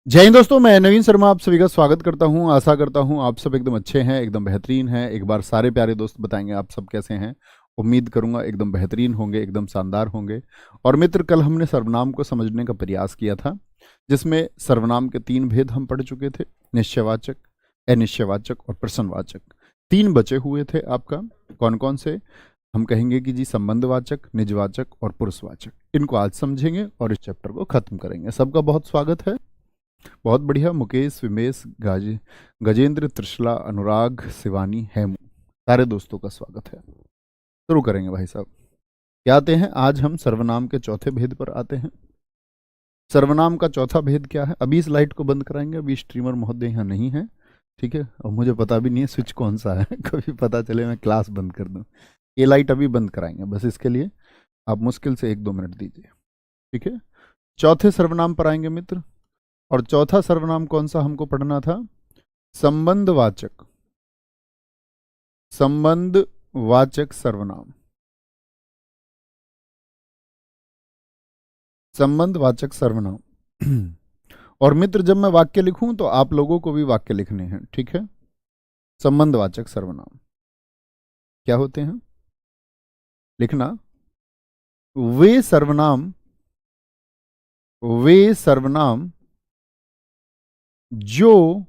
जय हिंद दोस्तों, मैं नवीन शर्मा आप सभी का स्वागत करता हूं। आशा करता हूं आप सब एकदम अच्छे हैं, एकदम बेहतरीन हैं। एक बार सारे प्यारे दोस्त बताएंगे आप सब कैसे हैं। उम्मीद करूंगा एकदम बेहतरीन होंगे, एकदम शानदार होंगे। और मित्र, कल हमने सर्वनाम को समझने का प्रयास किया था, जिसमें सर्वनाम के 3 भेद हम पढ़ चुके थे। निश्चयवाचक, अनिश्चयवाचक और प्रश्नवाचक। 3 बचे हुए थे आपका। कौन कौन से? हम कहेंगे कि जी संबंधवाचक, निजवाचक और पुरुषवाचक। इनको आज समझेंगे और इस चैप्टर को खत्म करेंगे। सबका बहुत स्वागत है। बहुत बढ़िया। मुकेश, विमेश, गजेंद्र, त्रिशला, अनुराग, शिवानी, हेमू, सारे दोस्तों का स्वागत है। शुरू करेंगे भाई साहब। क्या आते हैं? आज हम सर्वनाम के चौथे भेद पर आते हैं। सर्वनाम का चौथा भेद क्या है? अभी इस लाइट को बंद कराएंगे। अभी स्ट्रीमर महोदय यहाँ नहीं है, ठीक है। और मुझे पता भी नहीं है स्विच कौन सा है कभी पता चले मैं क्लास बंद कर दूं। ये लाइट अभी बंद कराएंगे, बस इसके लिए आप मुश्किल से 1-2 मिनट दीजिए, ठीक है। चौथे सर्वनाम पर आएंगे मित्र। और चौथा सर्वनाम कौन सा हमको पढ़ना था? संबंधवाचक। संबंधवाचक सर्वनाम। संबंधवाचक सर्वनाम और मित्र, जब मैं वाक्य लिखूं तो आप लोगों को भी वाक्य लिखने हैं, ठीक है। संबंधवाचक सर्वनाम क्या होते हैं? लिखना। वे सर्वनाम, वे सर्वनाम जो,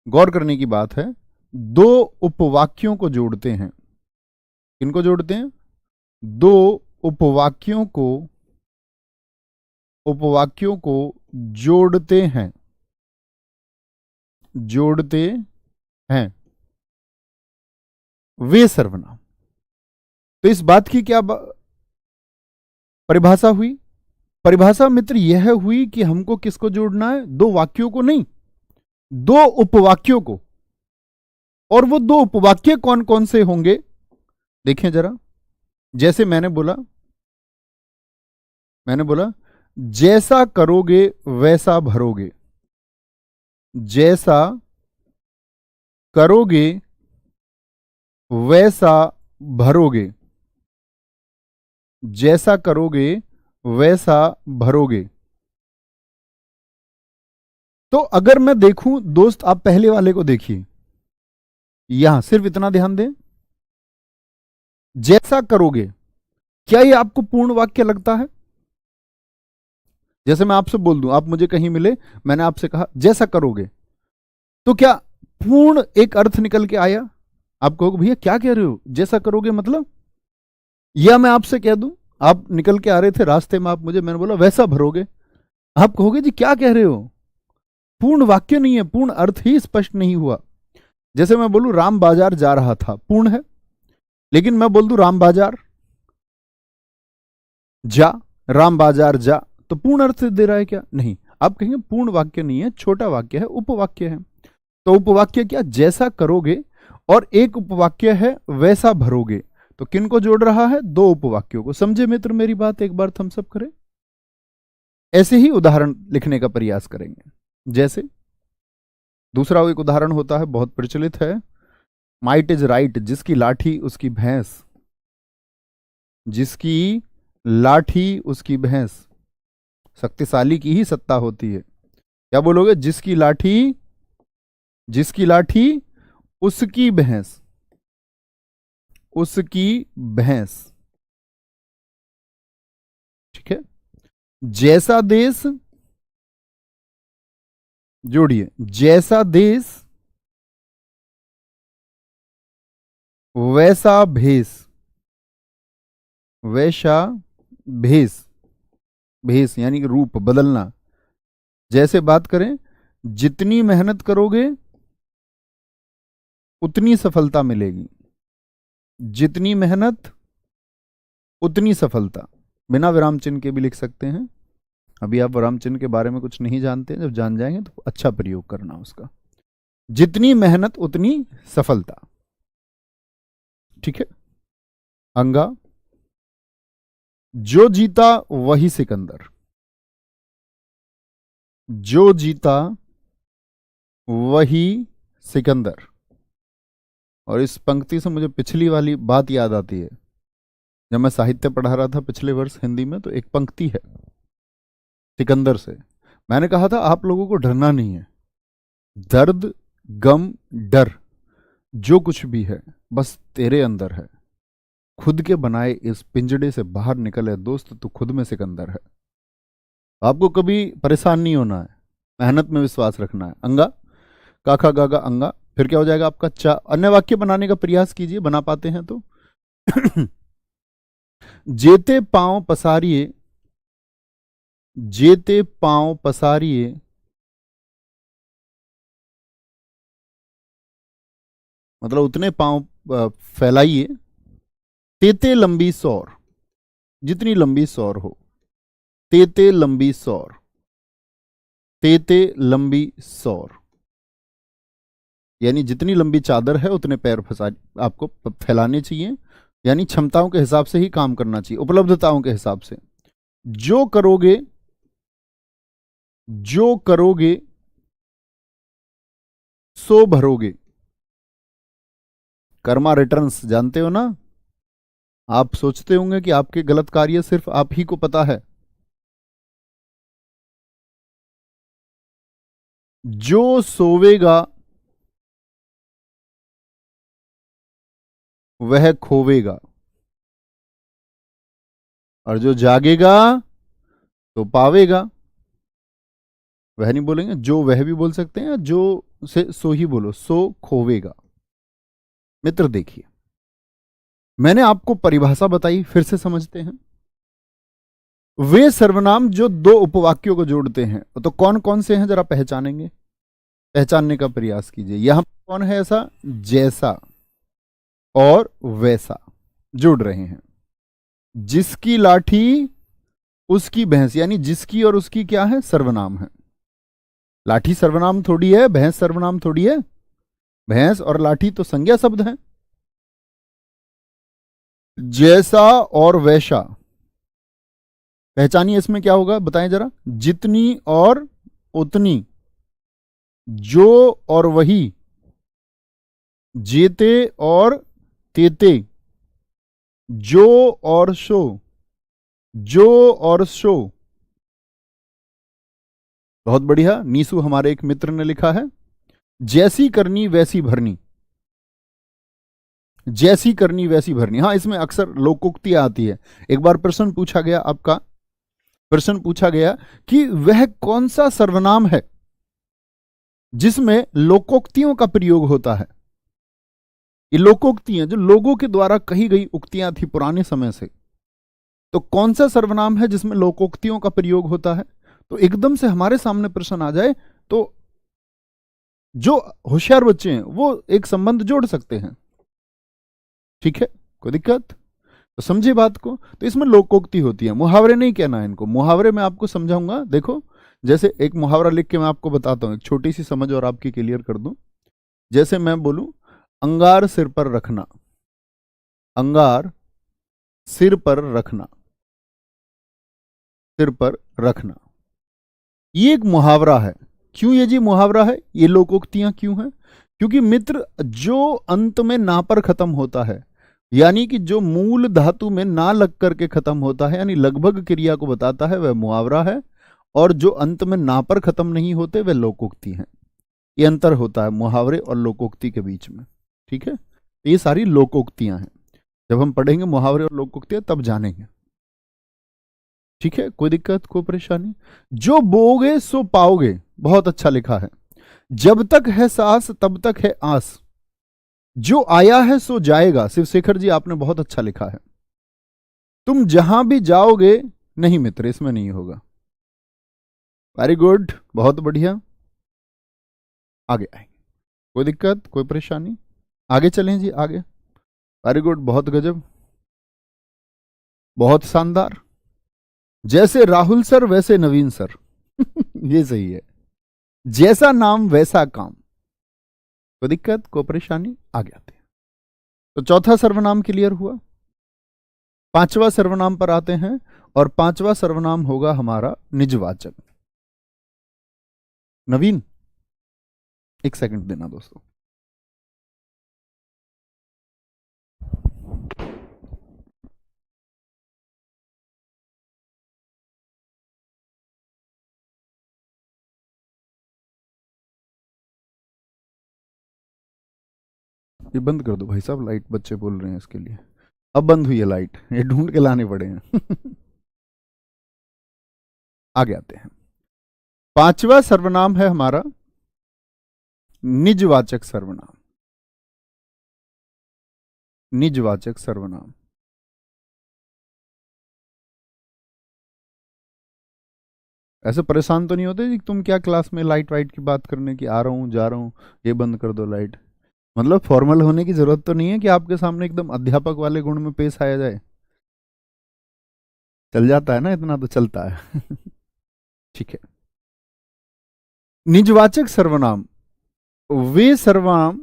गौर करने की बात है, 2 उपवाक्यों को जोड़ते हैं। किनको जोड़ते हैं? 2 उपवाक्यों को, उपवाक्यों को जोड़ते हैं, जोड़ते हैं वे सर्वनाम। तो इस बात की क्या परिभाषा हुई? परिभाषा मित्र यह हुई कि हमको किसको जोड़ना है? 2 वाक्यों को नहीं, 2 उपवाक्यों को। और वो 2 उपवाक्य कौन कौन से होंगे देखें जरा। जैसे मैंने बोला जैसा करोगे वैसा भरोगे। जैसा करोगे वैसा भरोगे। जैसा करोगे वैसा भरोगे। तो अगर मैं देखूं दोस्त, आप पहले वाले को देखिए, यहां सिर्फ इतना ध्यान दें। जैसा करोगे, क्या ये आपको पूर्ण वाक्य लगता है? जैसे मैं आपसे बोल दूं, आप मुझे कहीं मिले, मैंने आपसे कहा जैसा करोगे, तो क्या पूर्ण एक अर्थ निकल के आया? आप कहोगे भैया क्या कह रहे हो, जैसा करोगे मतलब? या मैं आपसे कह दूं, आप निकल के आ रहे थे रास्ते में, आप मुझे, मैंने बोला वैसा भरोगे, आप कहोगे जी क्या कह रहे हो, पूर्ण वाक्य नहीं है, पूर्ण अर्थ ही स्पष्ट नहीं हुआ। जैसे मैं बोलूं राम बाजार जा रहा था, पूर्ण है। लेकिन मैं बोल दूं राम बाजार जा, राम बाजार जा, तो पूर्ण अर्थ दे रहा है क्या? नहीं। आप कहेंगे पूर्ण वाक्य नहीं है, छोटा वाक्य है, उपवाक्य है। तो उपवाक्य क्या? जैसा करोगे, और एक उपवाक्य है वैसा भरोगे। तो किन को जोड़ रहा है? 2 उपवाक्यों को। समझे मित्र मेरी बात? एक बार थम्स अप करें। ऐसे ही उदाहरण लिखने का प्रयास करेंगे। जैसे दूसरा एक उदाहरण होता है, बहुत प्रचलित है, माइट इज राइट, जिसकी लाठी उसकी भैंस। जिसकी लाठी उसकी भैंस। शक्तिशाली की ही सत्ता होती है। क्या बोलोगे? जिसकी लाठी, जिसकी लाठी उसकी भैंस, उसकी भैंस, ठीक है। जैसा देश, जोड़िए, जैसा देश वैसा भेष, वैसा भेष, भेष यानी रूप बदलना। जैसे बात करें, जितनी मेहनत करोगे उतनी सफलता मिलेगी। जितनी मेहनत उतनी सफलता। बिना विराम चिन्ह के भी लिख सकते हैं। अभी आप विराम चिन्ह के बारे में कुछ नहीं जानते, जब जान जाएंगे तो अच्छा प्रयोग करना उसका। जितनी मेहनत उतनी सफलता, ठीक है। अंगा, जो जीता वही सिकंदर। जो जीता वही सिकंदर। और इस पंक्ति से मुझे पिछली वाली बात याद आती है। जब मैं साहित्य पढ़ा रहा था पिछले वर्ष हिंदी में, तो एक पंक्ति है सिकंदर से, मैंने कहा था आप लोगों को डरना नहीं है। दर्द, गम, डर, जो कुछ भी है बस तेरे अंदर है। खुद के बनाए इस पिंजड़े से बाहर निकल है दोस्त, तू खुद में सिकंदर है। आपको कभी परेशान नहीं होना है, मेहनत में विश्वास रखना है। अंगा, काखा गागा अंगा, फिर क्या हो जाएगा आपका चा। अन्य वाक्य बनाने का प्रयास कीजिए, बना पाते हैं तो। जेते पांव पसारिए, जेते पांव पसारिए, मतलब उतने पांव फैलाइए। तेते लंबी सौर, जितनी लंबी सौर हो। तेते लंबी सौर, तेते लंबी सौर, यानी जितनी लंबी चादर है उतने पैर फंसा आपको फैलाने चाहिए। यानी क्षमताओं के हिसाब से ही काम करना चाहिए, उपलब्धताओं के हिसाब से। जो करोगे, जो करोगे सो भरोगे। कर्मा रिटर्न्स जानते हो ना। आप सोचते होंगे कि आपके गलत कार्य सिर्फ आप ही को पता है। जो सोवेगा वह खोवेगा, और जो जागेगा तो पावेगा। वह नहीं बोलेंगे, जो वह भी बोल सकते हैं, जो से सो ही बोलो, सो खोवेगा। मित्र देखिए, मैंने आपको परिभाषा बताई, फिर से समझते हैं। वे सर्वनाम जो दो उपवाक्यों को जोड़ते हैं, तो कौन कौन से हैं जरा पहचानेंगे, पहचानने का प्रयास कीजिए। यहां कौन है ऐसा, जैसा और वैसा जुड़ रहे हैं। जिसकी लाठी उसकी भैंस, यानी जिसकी और उसकी क्या है, सर्वनाम है। लाठी सर्वनाम थोड़ी है, भैंस सर्वनाम थोड़ी है। भैंस और लाठी तो संज्ञा शब्द है। जैसा और वैसा, पहचानिए इसमें क्या होगा, बताएं जरा। जितनी और उतनी, जो और वही, जेते और तेते, जो और शो, जो और शो। बहुत बढ़िया, नीसू हमारे एक मित्र ने लिखा है, जैसी करनी वैसी भरनी। जैसी करनी वैसी भरनी, हाँ इसमें अक्सर लोकोक्तियां आती है। एक बार प्रश्न पूछा गया आपका, प्रश्न पूछा गया कि वह कौन सा सर्वनाम है जिसमें लोकोक्तियों का प्रयोग होता है। ये लोकोक्तियां जो लोगों के द्वारा कही गई उक्तियां थी पुराने समय से, तो कौन सा सर्वनाम है जिसमें लोकोक्तियों का प्रयोग होता है। तो एकदम से हमारे सामने प्रश्न आ जाए तो जो होशियार बच्चे हैं वो एक संबंध जोड़ सकते हैं। ठीक है, कोई दिक्कत, तो समझिए बात को। तो इसमें लोकोक्ति होती है, मुहावरे नहीं कहना है इनको। मुहावरे मैं आपको समझाऊंगा, देखो। जैसे एक मुहावरा लिख के मैं आपको बताता हूं, एक छोटी सी समझ और आपकी क्लियर कर दूं। जैसे मैं बोलूं, अंगार सिर पर रखना। अंगार सिर पर रखना, सिर पर रखना, ये एक मुहावरा है। क्यों ये जी मुहावरा है, ये लोकोक्तियां क्यों हैं? क्योंकि मित्र, जो अंत में ना पर खत्म होता है, यानी कि जो मूल धातु में ना लग करके खत्म होता है, यानी लगभग क्रिया को बताता है, वह मुहावरा है। और जो अंत में ना पर खत्म नहीं होते वह लोकोक्ति हैं। ये अंतर होता है मुहावरे और लोकोक्ति के बीच में। ठीक है, ये सारी लोकोक्तियां हैं। जब हम पढ़ेंगे मुहावरे और लोकोक्तियां तब जानेंगे। ठीक है, कोई दिक्कत, कोई परेशानी। जो बोओगे सो पाओगे, बहुत अच्छा लिखा है। जब तक है सांस तब तक है आस। जो आया है सो जाएगा, शिवशेखर जी आपने बहुत अच्छा लिखा है। तुम जहां भी जाओगे, नहीं मित्र इसमें नहीं होगा। वेरी गुड, बहुत बढ़िया, आगे आएंगे, कोई दिक्कत, कोई परेशानी, आगे चलें जी आगे। वेरी गुड, बहुत गजब, बहुत शानदार। जैसे राहुल सर वैसे नवीन सर। ये सही है। जैसा नाम वैसा काम, कोई दिक्कत, कोई परेशानी, आगे आते हैं। तो चौथा सर्वनाम क्लियर हुआ। पांचवा सर्वनाम पर आते हैं, और पांचवा सर्वनाम होगा हमारा निजवाचक। नवीन, एक सेकंड देना दोस्तों। ये बंद कर दो भाई साहब, लाइट बच्चे बोल रहे हैं इसके लिए। अब बंद हुई है लाइट, ये ढूंढ के लाने पड़े हैं। आगे आते हैं। पांचवा सर्वनाम है हमारा निजवाचक सर्वनाम। निजवाचक सर्वनाम। ऐसे परेशान तो नहीं होते कि तुम क्या क्लास में लाइट वाइट की बात करने की, आ रहा हूं जा रहा हूं, ये बंद कर दो लाइट। मतलब फॉर्मल होने की जरूरत तो नहीं है कि आपके सामने एकदम अध्यापक वाले गुण में पेश आया जाए। चल जाता है ना, इतना तो चलता है। ठीक है। निजवाचक सर्वनाम वे सर्वनाम,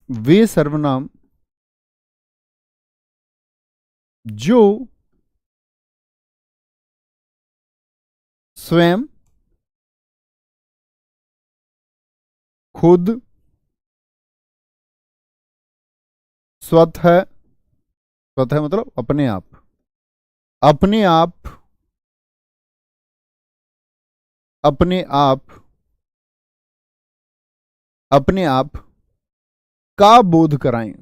वे सर्वनाम जो स्वयं, खुद, स्वतः, स्वतः मतलब अपने आप, अपने आप, अपने आप, अपने आप का बोध कराएं।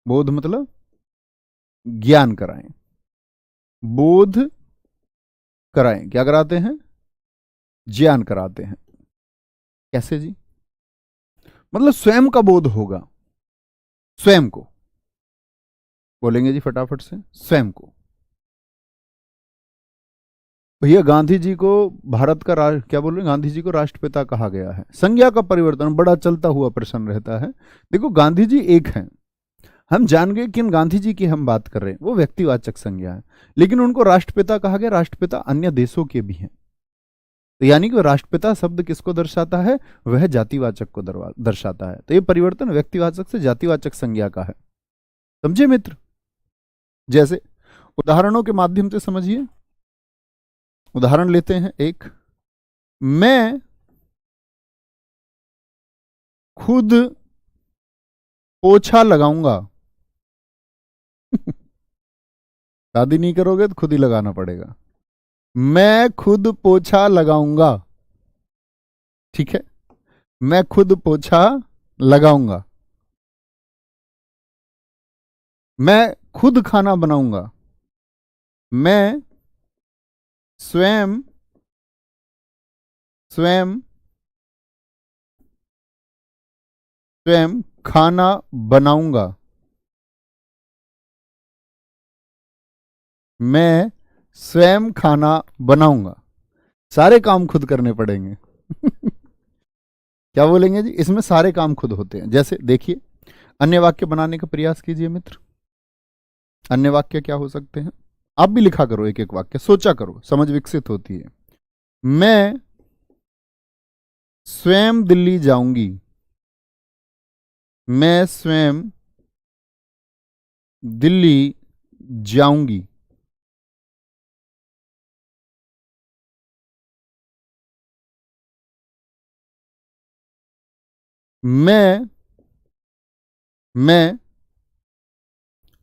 बोध मतलब ज्ञान कराएं। बोध कराएं, क्या कराते हैं? ज्ञान कराते हैं। कैसे जी? मतलब स्वयं का बोध होगा, स्वयं को बोलेंगे जी फटाफट से, स्वयं को। भैया गांधी जी को भारत का क्या बोल रहे हैं, गांधी जी को राष्ट्रपिता कहा गया है। संज्ञा का परिवर्तन बड़ा चलता हुआ प्रश्न रहता है। देखो गांधी जी एक हैं, हम जान गए किन गांधी जी की हम बात कर रहे हैं, वो व्यक्तिवाचक संज्ञा है। लेकिन उनको राष्ट्रपिता कहा गया, राष्ट्रपिता अन्य देशों के भी हैं। तो यानी कि राष्ट्रपिता शब्द किसको दर्शाता है? वह जातिवाचक को दर्शाता है। तो ये परिवर्तन व्यक्तिवाचक से जातिवाचक संज्ञा का है। समझे मित्र? जैसे उदाहरणों के माध्यम से समझिए। उदाहरण लेते हैं एक। मैं खुद पोछा लगाऊंगा। शादी नहीं करोगे तो खुद ही लगाना पड़ेगा। मैं खुद पोछा लगाऊंगा। ठीक है, मैं खुद पोछा लगाऊंगा। मैं खुद खाना बनाऊंगा। मैं स्वयं, स्वयं, स्वयं खाना बनाऊंगा। मैं स्वयं खाना बनाऊंगा। सारे काम खुद करने पड़ेंगे। क्या बोलेंगे जी? इसमें सारे काम खुद होते हैं। जैसे देखिए, अन्य वाक्य बनाने का प्रयास कीजिए मित्र। अन्य वाक्य क्या हो सकते हैं? आप भी लिखा करो, एक एक वाक्य सोचा करो, समझ विकसित होती है। मैं स्वयं दिल्ली जाऊंगी। मैं स्वयं दिल्ली जाऊंगी। मैं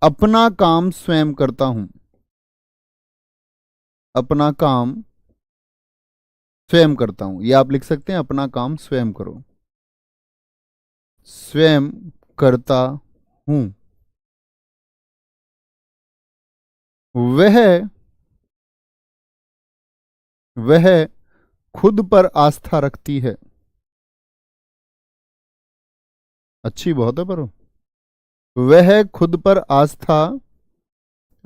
अपना काम स्वयं करता हूं। अपना काम स्वयं करता हूं, ये आप लिख सकते हैं, अपना काम स्वयं करो। स्वयं करता हूं। वह वह खुद पर आस्था रखती है। अच्छी बहुत है पर वह खुद पर आस्था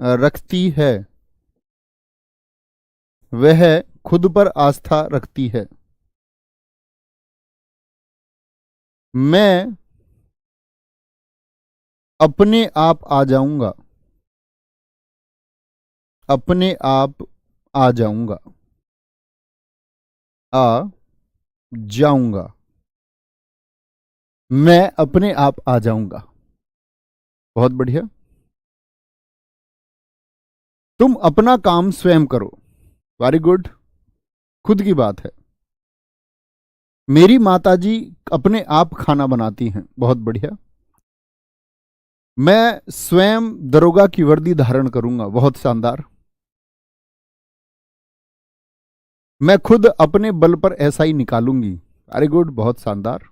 रखती है। वह खुद पर आस्था रखती है। मैं अपने आप आ जाऊंगा। अपने आप आ जाऊंगा। आ जाऊंगा। मैं अपने आप आ जाऊंगा। बहुत बढ़िया। तुम अपना काम स्वयं करो। वेरी गुड, खुद की बात है। मेरी माताजी अपने आप खाना बनाती हैं। बहुत बढ़िया। मैं स्वयं दरोगा की वर्दी धारण करूंगा। बहुत शानदार। मैं खुद अपने बल पर एसआई निकालूंगी। वेरी गुड, बहुत शानदार।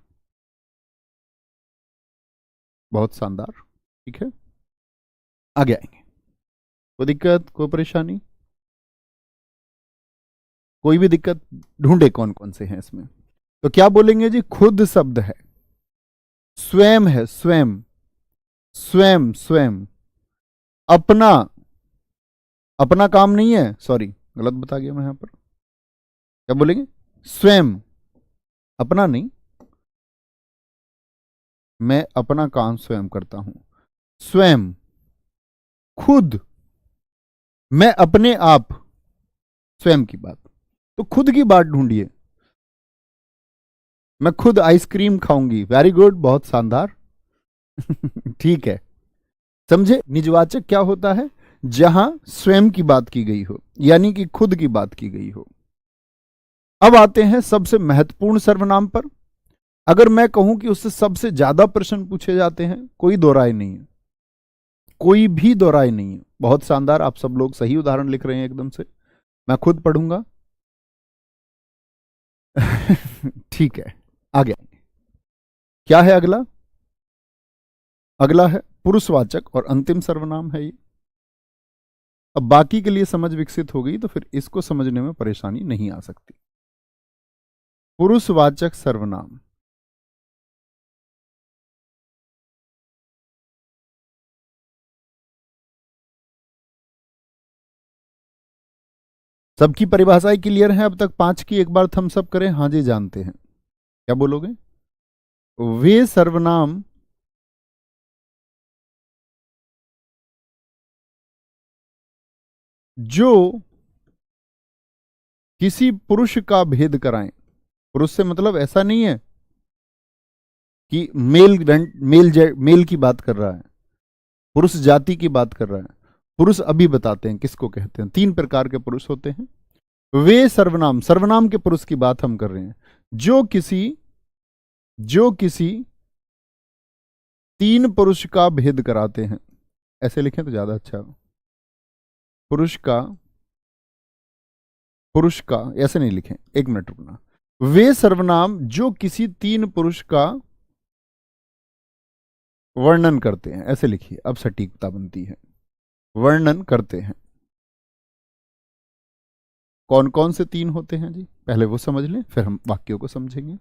बहुत शानदार। ठीक है, आगे आएंगे। कोई दिक्कत, कोई परेशानी, कोई भी दिक्कत? ढूंढे कौन कौन से हैं इसमें। तो क्या बोलेंगे जी, खुद शब्द है, स्वयं है, स्वयं, स्वयं, स्वयं, अपना, अपना काम नहीं है, सॉरी गलत बता गया मैं यहां पर। क्या बोलेंगे, स्वयं, अपना नहीं, मैं अपना काम स्वयं करता हूं, स्वयं, खुद, मैं अपने आप, स्वयं की बात। तो खुद की बात ढूंढिए। मैं खुद आइसक्रीम खाऊंगी, वेरी गुड, बहुत शानदार। ठीक है, समझे। निजवाचक क्या होता है, जहां स्वयं की बात की गई हो, यानी कि खुद की बात की गई हो। अब आते हैं सबसे महत्वपूर्ण सर्वनाम पर। अगर मैं कहूं कि उससे सबसे ज्यादा प्रश्न पूछे जाते हैं, कोई दो राय नहीं है, कोई भी दो राय नहीं है। बहुत शानदार, आप सब लोग सही उदाहरण लिख रहे हैं एकदम से। मैं खुद पढ़ूंगा। ठीक है, आगे आएंगे। क्या है अगला? अगला है पुरुषवाचक और अंतिम सर्वनाम है ये। अब बाकी के लिए समझ विकसित हो गई तो फिर इसको समझने में परेशानी नहीं आ सकती। पुरुषवाचक सर्वनाम, सबकी परिभाषाएं क्लियर हैं अब तक? 5 की एक बार थम्स अप करें, हाँ जी जानते हैं। क्या बोलोगे? वे सर्वनाम जो किसी पुरुष का भेद कराएं। पुरुष से मतलब ऐसा नहीं है कि मेल की बात कर रहा है, पुरुष जाति की बात कर रहा है। पुरुष अभी बताते हैं किसको कहते हैं। 3 प्रकार के पुरुष होते हैं। वे सर्वनाम, सर्वनाम के पुरुष की बात हम कर रहे हैं, जो किसी 3 पुरुष का भेद कराते हैं। ऐसे लिखें तो ज्यादा अच्छा हो। पुरुष का ऐसे नहीं लिखें, 1 मिनट रुकना। वे सर्वनाम जो किसी 3 पुरुष का वर्णन करते हैं, ऐसे लिखिए, अब सटीकता बनती है। वर्णन करते हैं। कौन कौन से 3 होते हैं जी, पहले वो समझ लें, फिर हम वाक्यों को समझेंगे।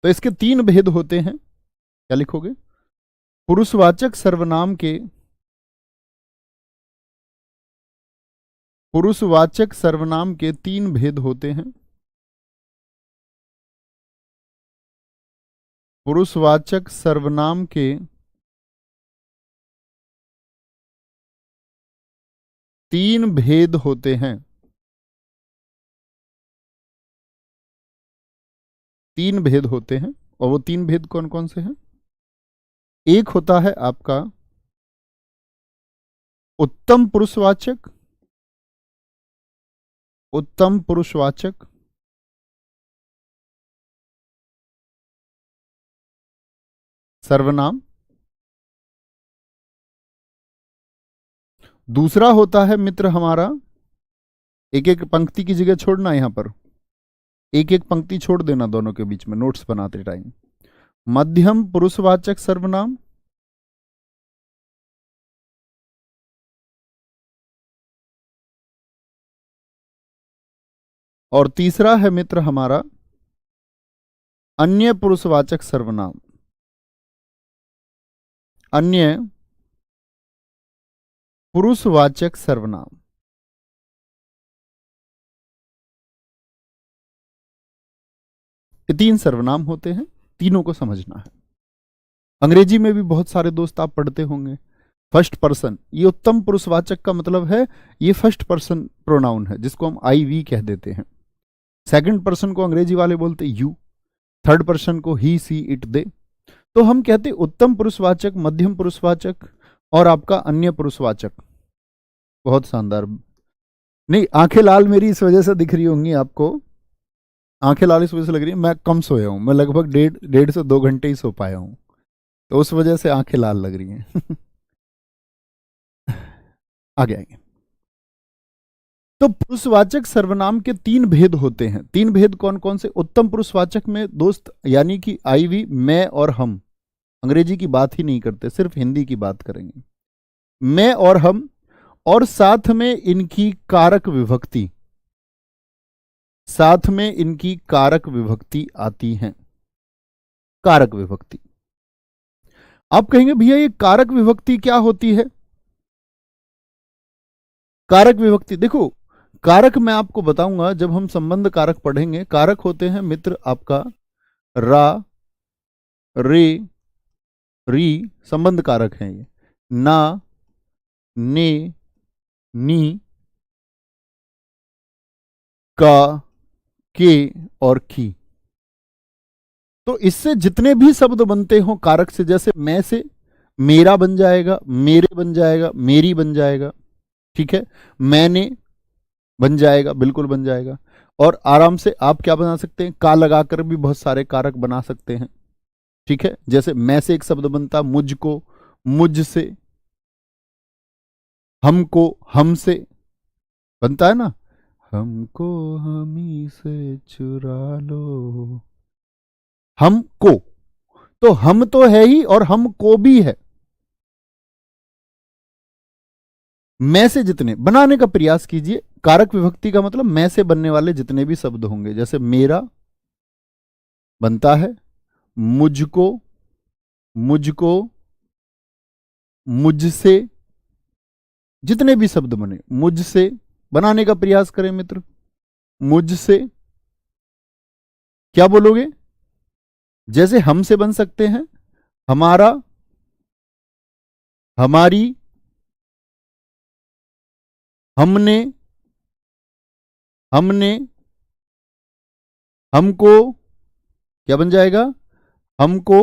तो इसके 3 भेद होते हैं। क्या लिखोगे? पुरुषवाचक सर्वनाम के, पुरुषवाचक सर्वनाम के 3 भेद होते हैं। पुरुषवाचक सर्वनाम के 3 भेद होते हैं। 3 भेद होते हैं, और वो 3 भेद कौन कौन से हैं? एक होता है आपका उत्तम पुरुषवाचक, उत्तम पुरुषवाचक सर्वनाम। दूसरा होता है मित्र हमारा, एक एक पंक्ति की जगह छोड़ना, यहां पर एक एक पंक्ति छोड़ देना दोनों के बीच में नोट्स बनाते टाइम। मध्यम पुरुषवाचक सर्वनाम, और तीसरा है मित्र हमारा अन्य पुरुषवाचक सर्वनाम। अन्य पुरुषवाचक सर्वनाम। ये 3 सर्वनाम होते हैं, तीनों को समझना है। अंग्रेजी में भी बहुत सारे दोस्त आप पढ़ते होंगे, फर्स्ट पर्सन। ये उत्तम पुरुषवाचक का मतलब है, ये फर्स्ट पर्सन प्रोनाउन है, जिसको हम आई वी कह देते हैं। सेकंड पर्सन को अंग्रेजी वाले बोलते यू, थर्ड पर्सन को ही सी इट दे। तो हम कहते उत्तम पुरुषवाचक, मध्यम पुरुषवाचक और आपका अन्य पुरुषवाचक। बहुत शानदार। नहीं, आंखें लाल मेरी इस वजह से दिख रही होंगी आपको, आंखें लाल इस वजह से लग रही है, मैं कम सोया हूं, मैं लगभग 1.5 से 2 घंटे ही सो पाया हूं, तो उस वजह से आंखें लाल लग रही हैं। आगे आएंगे। तो पुरुषवाचक सर्वनाम के 3 भेद होते हैं। 3 भेद कौन कौन से? उत्तम पुरुषवाचक में दोस्त, यानी कि आई वी, मैं और हम, अंग्रेजी की बात ही नहीं करते, सिर्फ हिंदी की बात करेंगे। मैं और हम, और साथ में इनकी कारक विभक्ति, साथ में इनकी कारक विभक्ति आती है। कारक विभक्ति, आप कहेंगे भैया ये कारक विभक्ति क्या होती है? कारक विभक्ति देखो, कारक मैं आपको बताऊंगा जब हम संबंध कारक पढ़ेंगे। कारक होते हैं मित्र आपका रा, रे, री, संबंध कारक हैं ये। ना, ने, नी, का, के और की। तो इससे जितने भी शब्द बनते हो कारक से, जैसे मैं से मेरा बन जाएगा, मेरे बन जाएगा, मेरी बन जाएगा, ठीक है, मैंने बन जाएगा, बिल्कुल बन जाएगा। और आराम से आप क्या बना सकते हैं, का लगाकर भी बहुत सारे कारक बना सकते हैं, ठीक है। जैसे मैं से एक शब्द बनता मुझको, मुझसे, हमको, हमसे बनता है ना, हमको हमी से चुरा लो, हमको, तो हम तो है ही और हमको भी है। मैं से जितने बनाने का प्रयास कीजिए। कारक विभक्ति का मतलब मैं से बनने वाले जितने भी शब्द होंगे, जैसे मेरा बनता है मुझको, मुझको, मुझसे, जितने भी शब्द बने मुझसे बनाने का प्रयास करें मित्र। मुझसे क्या बोलोगे? जैसे हमसे बन सकते हैं हमारा, हमारी, हमने, हमने, हमको, क्या बन जाएगा, हमको,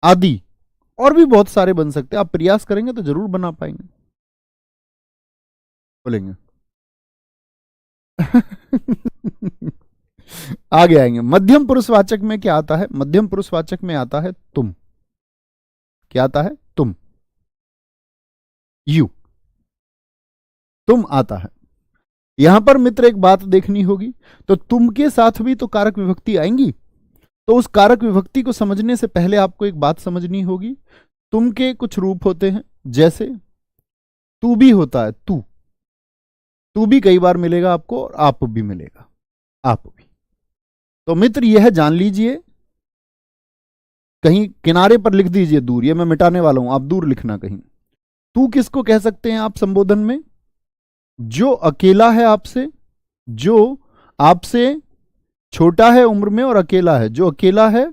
आदि। और भी बहुत सारे बन सकते हैं, आप प्रयास करेंगे तो जरूर बना पाएंगे। बोलेंगे आगे आएंगे। मध्यम पुरुषवाचक में क्या आता है? मध्यम पुरुषवाचक में आता है तुम। क्या आता है? तुम, यू, तुम आता है। यहां पर मित्र एक बात देखनी होगी, तो तुम के साथ भी तो कारक विभक्ति आएंगी। तो उस कारक विभक्ति को समझने से पहले आपको एक बात समझनी होगी। तुम के कुछ रूप होते हैं, जैसे तू भी होता है, तू, तू भी कई बार मिलेगा आपको, और आप भी मिलेगा, आप भी। तो मित्र यह जान लीजिए, कहीं किनारे पर लिख दीजिए दूर, ये मैं मिटाने वाला हूं, आप दूर लिखना कहीं। तू किसको कह सकते हैं आप संबोधन में? जो अकेला है आपसे, जो आपसे छोटा है उम्र में और अकेला है, जो अकेला है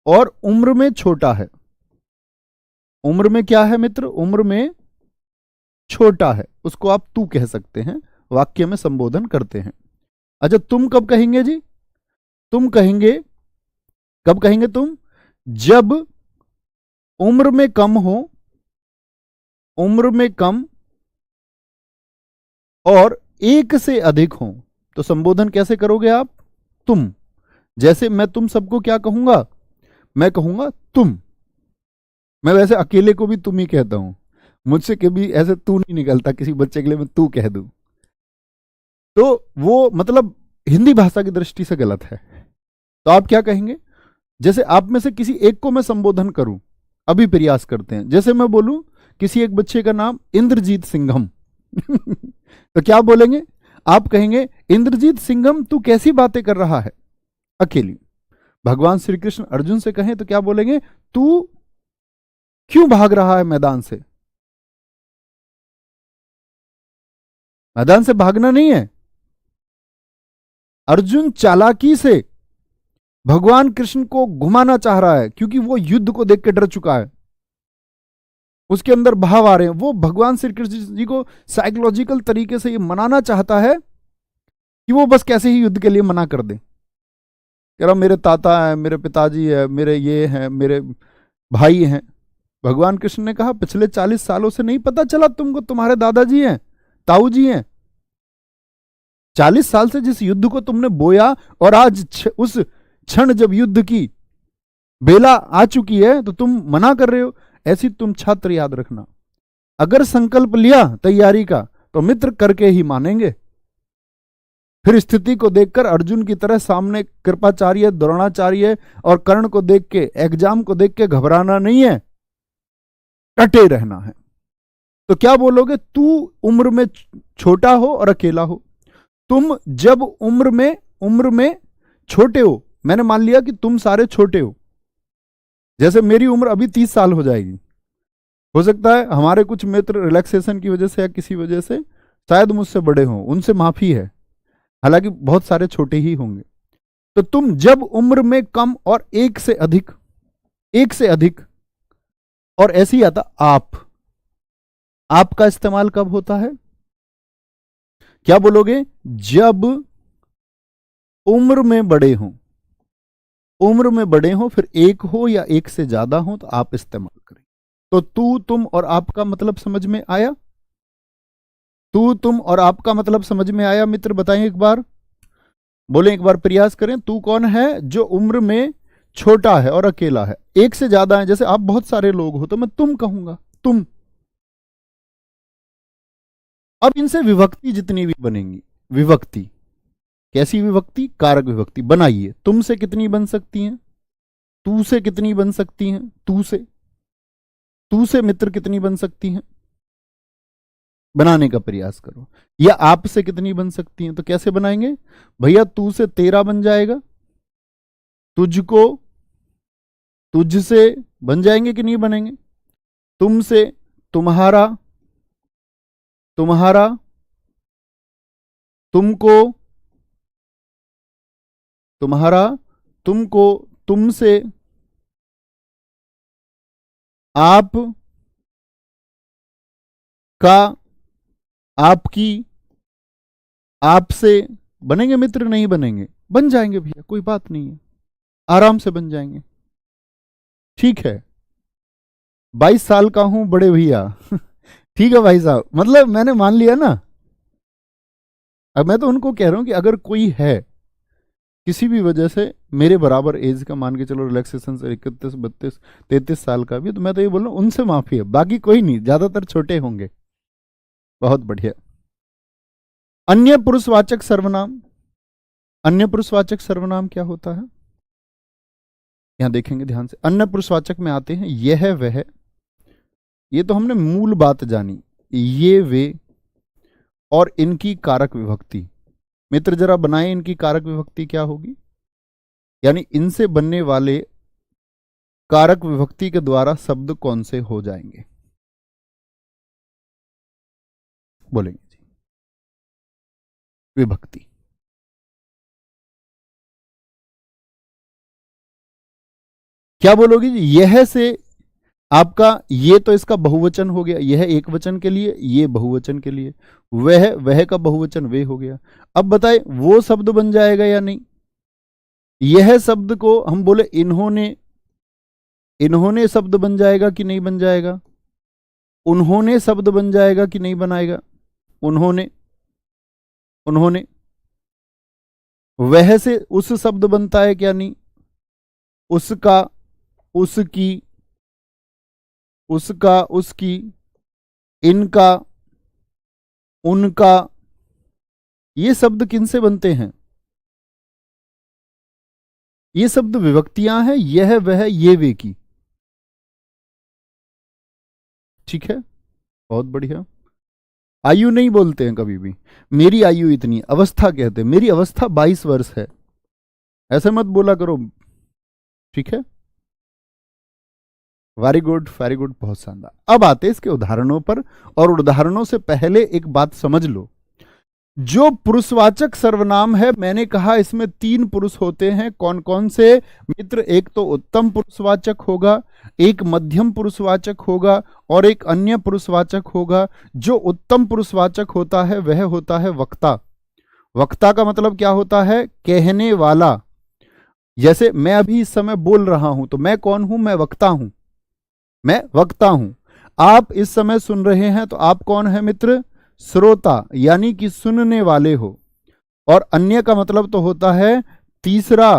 और उम्र में छोटा है। उम्र में क्या है मित्र? उम्र में छोटा है, उसको आप तू कह सकते हैं, वाक्य में संबोधन करते हैं। अच्छा, तुम कब कहेंगे जी? तुम कहेंगे, कब कहेंगे तुम? जब उम्र में कम हो, उम्र में कम और एक से अधिक हो। तो संबोधन कैसे करोगे आप? तुम। जैसे मैं तुम सबको क्या कहूंगा? मैं कहूंगा तुम। मैं वैसे अकेले को भी तुम ही कहता हूं, मुझसे कभी ऐसे तू नहीं निकलता, किसी बच्चे के लिए मैं तू कह दूं तो वो मतलब हिंदी भाषा की दृष्टि से गलत है। तो आप क्या कहेंगे? जैसे आप में से किसी एक को मैं संबोधन करूं, अभी प्रयास करते हैं। जैसे मैं बोलूं किसी एक बच्चे का नाम इंद्रजीत सिंघम तो क्या बोलेंगे आप? कहेंगे इंद्रजीत सिंघम तू कैसी बातें कर रहा है अकेली। भगवान श्री कृष्ण अर्जुन से कहें तो क्या बोलेंगे? तू क्यों भाग रहा है मैदान से? मैदान से भागना नहीं है। अर्जुन चालाकी से भगवान कृष्ण को घुमाना चाह रहा है, क्योंकि वो युद्ध को देख के डर चुका है, उसके अंदर भाव आ रहे हैं। वो भगवान श्री कृष्ण जी को साइकोलॉजिकल तरीके से ये मनाना चाहता है कि वो बस कैसे ही युद्ध के लिए मना कर दे। कह रहा मेरे ताता है, मेरे पिताजी है, मेरे ये हैं, मेरे भाई हैं। भगवान कृष्ण ने कहा पिछले 40 सालों से नहीं पता चला तुमको तुम्हारे दादाजी हैं, ताऊ जी हैं? 40 साल से जिस युद्ध को तुमने बोया, और आज उस क्षण जब युद्ध की बेला आ चुकी है तो तुम मना कर रहे हो। ऐसी तुम छात्र याद रखना, अगर संकल्प लिया तैयारी का तो मित्र करके ही मानेंगे। फिर स्थिति को देखकर अर्जुन की तरह सामने कृपाचार्य, द्रोणाचार्य और कर्ण को देख के, एग्जाम को देख के घबराना नहीं है, डटे रहना है। तो क्या बोलोगे? तू उम्र में छोटा हो और अकेला हो। तुम जब उम्र में छोटे हो, मैंने मान लिया कि तुम सारे छोटे हो, जैसे मेरी उम्र अभी 30 साल हो जाएगी, हो सकता है हमारे कुछ मित्र रिलैक्सेशन की वजह से या किसी वजह से शायद मुझसे बड़े हों, उनसे माफी है, हालांकि बहुत सारे छोटे ही होंगे। तो तुम जब उम्र में कम और एक से अधिक और ऐसे ही आता आप का इस्तेमाल कब होता है? क्या बोलोगे? जब उम्र में बड़े हो, फिर एक हो या एक से ज्यादा हो तो आप इस्तेमाल करें। तो तू, तुम और आपका मतलब समझ में आया? तू, तुम और आपका मतलब समझ में आया मित्र? बताएं एक बार, बोले एक बार, प्रयास करें। तू कौन है? जो उम्र में छोटा है और अकेला है। एक से ज्यादा है, जैसे आप बहुत सारे लोग हो तो मैं तुम कहूंगा, तुम। अब इनसे विभक्ति जितनी भी बनेंगी, विभक्ति कैसी विभक्ति? कारक विभक्ति बनाइए। तुम से कितनी बन सकती हैं? तू से कितनी बन सकती हैं? तू से मित्र कितनी बन सकती हैं? बनाने का प्रयास करो। या आप से कितनी बन सकती हैं? तो कैसे बनाएंगे भैया? तू से तेरा बन जाएगा, तुझको तुझसे बन जाएंगे कि नहीं बनेंगे? तुम से तुम्हारा, तुमको तुम्हारा, तुमको तुमसे, आप का, आपकी, आपसे बनेंगे मित्र? नहीं बनेंगे? बन जाएंगे भैया, कोई बात नहीं है, आराम से बन जाएंगे। ठीक है, 22 साल का हूं बड़े भैया ठीक है भाई साहब, मतलब मैंने मान लिया ना। अब मैं तो उनको कह रहा हूं कि अगर कोई है किसी भी वजह से मेरे बराबर एज का, मान के चलो रिलैक्सेशन से 31, 32, 33 साल का भी, तो मैं तो ये बोल रहा हूं उनसे माफी है, बाकी कोई नहीं, ज्यादातर छोटे होंगे। बहुत बढ़िया। अन्य पुरुषवाचक सर्वनाम, अन्य पुरुषवाचक सर्वनाम क्या होता है? यहां देखेंगे ध्यान से। अन्य पुरुषवाचक में आते हैं यह वह, ये तो हमने मूल बात जानी, ये वे और इनकी कारक विभक्ति। मित्र जरा बनाएं इनकी कारक विभक्ति क्या होगी, यानी इनसे बनने वाले कारक विभक्ति के द्वारा शब्द कौन से हो जाएंगे? बोलेंगे जी विभक्ति। क्या बोलोगे जी? यह से आपका, ये तो इसका बहुवचन हो गया, यह एक वचन के लिए, ये बहुवचन के लिए, वह का बहुवचन वे हो गया। अब बताए वो शब्द बन जाएगा या नहीं? यह शब्द को हम बोले इन्होंने, इन्होंने शब्द बन जाएगा कि नहीं बन जाएगा? उन्होंने शब्द बन जाएगा कि नहीं बनाएगा? उन्होंने, उन्होंने। वह से उस शब्द बनता है क्या? नहीं। उसका, उसकी, उसका, उसकी, इनका, उनका, ये शब्द किनसे बनते हैं? ये शब्द विभक्तियां हैं, यह वह ये वे की। ठीक है, बहुत बढ़िया। आयु नहीं बोलते हैं कभी भी, मेरी आयु इतनी, अवस्था कहते हैं, मेरी अवस्था 22 वर्ष है, ऐसे मत बोला करो। ठीक है, वेरी गुड, वेरी गुड, बहुत शानदार। अब आते इसके उदाहरणों पर, और उदाहरणों से पहले एक बात समझ लो। जो पुरुषवाचक सर्वनाम है, मैंने कहा इसमें 3 पुरुष होते हैं। कौन कौन से मित्र? एक तो उत्तम पुरुषवाचक होगा, एक मध्यम पुरुषवाचक होगा और एक अन्य पुरुषवाचक होगा। जो उत्तम पुरुषवाचक होता है वह होता है वक्ता। वक्ता का मतलब क्या होता है? कहने वाला। जैसे मैं अभी इस समय बोल रहा हूं, तो मैं कौन हूं? मैं वक्ता हूं, मैं वक्ता हूं। आप इस समय सुन रहे हैं, तो आप कौन है मित्र? श्रोता, यानी कि सुनने वाले हो। और अन्य का मतलब तो होता है तीसरा,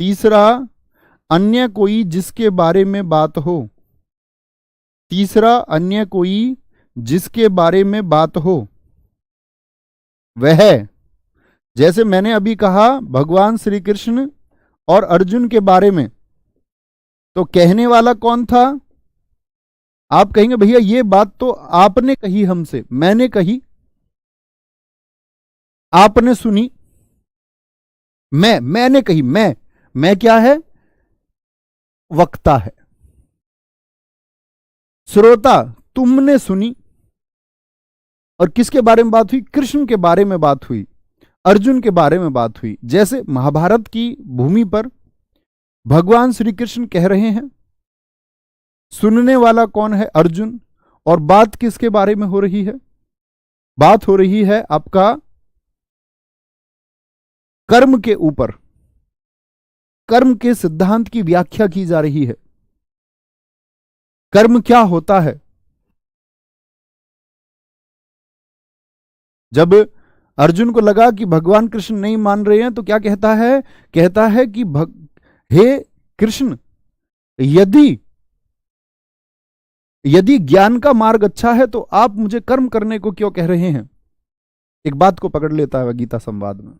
तीसरा अन्य कोई जिसके बारे में बात हो, तीसरा अन्य कोई जिसके बारे में बात हो, वह जैसे मैंने अभी कहा भगवान श्री कृष्ण और अर्जुन के बारे में, तो कहने वाला कौन था? आप कहेंगे भैया ये बात तो आपने कही हमसे, मैंने कही, आपने सुनी, मैंने कही। मैं क्या है? वक्ता है। श्रोता तुमने सुनी। और किसके बारे में बात हुई? कृष्ण के बारे में बात हुई, अर्जुन के बारे में बात हुई। जैसे महाभारत की भूमि पर भगवान श्री कृष्ण कह रहे हैं, सुनने वाला कौन है? अर्जुन। और बात किसके बारे में हो रही है? बात हो रही है आपका कर्म के ऊपर, कर्म के सिद्धांत की व्याख्या की जा रही है। कर्म क्या होता है? जब अर्जुन को लगा कि भगवान कृष्ण नहीं मान रहे हैं, तो क्या कहता है? कहता है कि हे कृष्ण, यदि ज्ञान का मार्ग अच्छा है तो आप मुझे कर्म करने को क्यों कह रहे हैं? एक बात को पकड़ लेता है गीता संवाद में,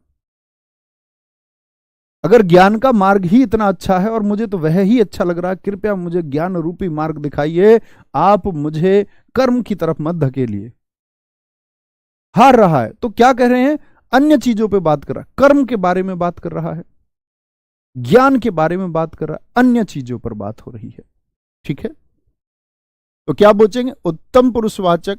अगर ज्ञान का मार्ग ही इतना अच्छा है और मुझे तो वह ही अच्छा लग रहा है, कृपया मुझे ज्ञान रूपी मार्ग दिखाइए, आप मुझे कर्म की तरफ मत धकेलिए। हार रहा है तो क्या कह रहे हैं? अन्य चीजों पे बात कर रहा है, कर्म के बारे में बात कर रहा है, ज्ञान के बारे में बात कर रहा है, अन्य चीजों पर बात हो रही है। ठीक है, तो क्या पूछेंगे? उत्तम पुरुषवाचक।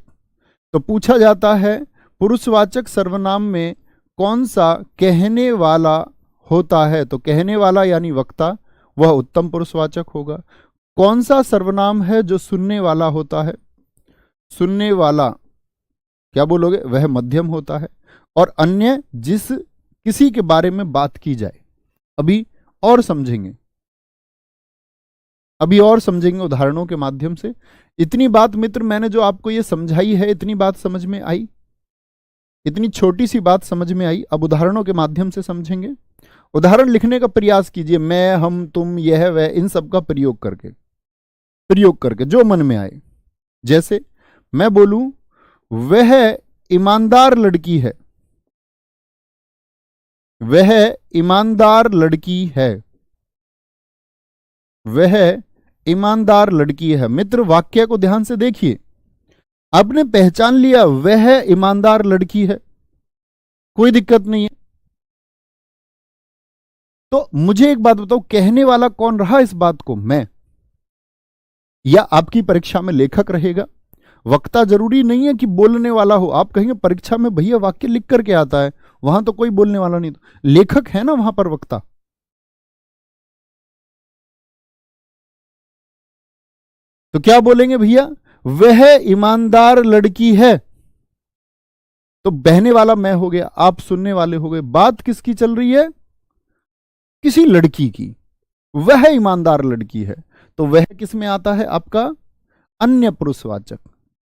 तो पूछा जाता है पुरुषवाचक सर्वनाम में कौन सा कहने वाला होता है? तो कहने वाला यानी वक्ता, वह उत्तम पुरुषवाचक होगा। कौन सा सर्वनाम है जो सुनने वाला होता है? सुनने वाला क्या बोलोगे? वह मध्यम होता है। और अन्य जिस किसी के बारे में बात की जाए। अभी और समझेंगे, उदाहरणों के माध्यम से। इतनी बात मित्र मैंने जो आपको ये समझाई है, इतनी बात समझ में आई, इतनी छोटी सी बात समझ में आई। अब उदाहरणों के माध्यम से समझेंगे। उदाहरण लिखने का प्रयास कीजिए, मैं, हम, तुम, यह, वह, इन सब का प्रयोग करके जो मन में आए। जैसे मैं बोलूं वह ईमानदार लड़की है, वह ईमानदार लड़की है, वह ईमानदार लड़की है। मित्र वाक्य को ध्यान से देखिए, आपने पहचान लिया वह ईमानदार लड़की है, कोई दिक्कत नहीं है। तो मुझे एक बात बताओ, कहने वाला कौन रहा इस बात को? मैं, या आपकी परीक्षा में लेखक रहेगा? वक्ता जरूरी नहीं है कि बोलने वाला हो। आप कहेंगे परीक्षा में भैया वाक्य लिख करके आता है, वहां तो कोई बोलने वाला नहीं, तो लेखक है ना वहां पर वक्ता। तो क्या बोलेंगे भैया? वह ईमानदार लड़की है। तो बहने वाला मैं हो गया, आप सुनने वाले हो गए। बात किसकी चल रही है? किसी लड़की की। वह ईमानदार लड़की है, तो वह किस में आता है? आपका अन्य पुरुषवाचक।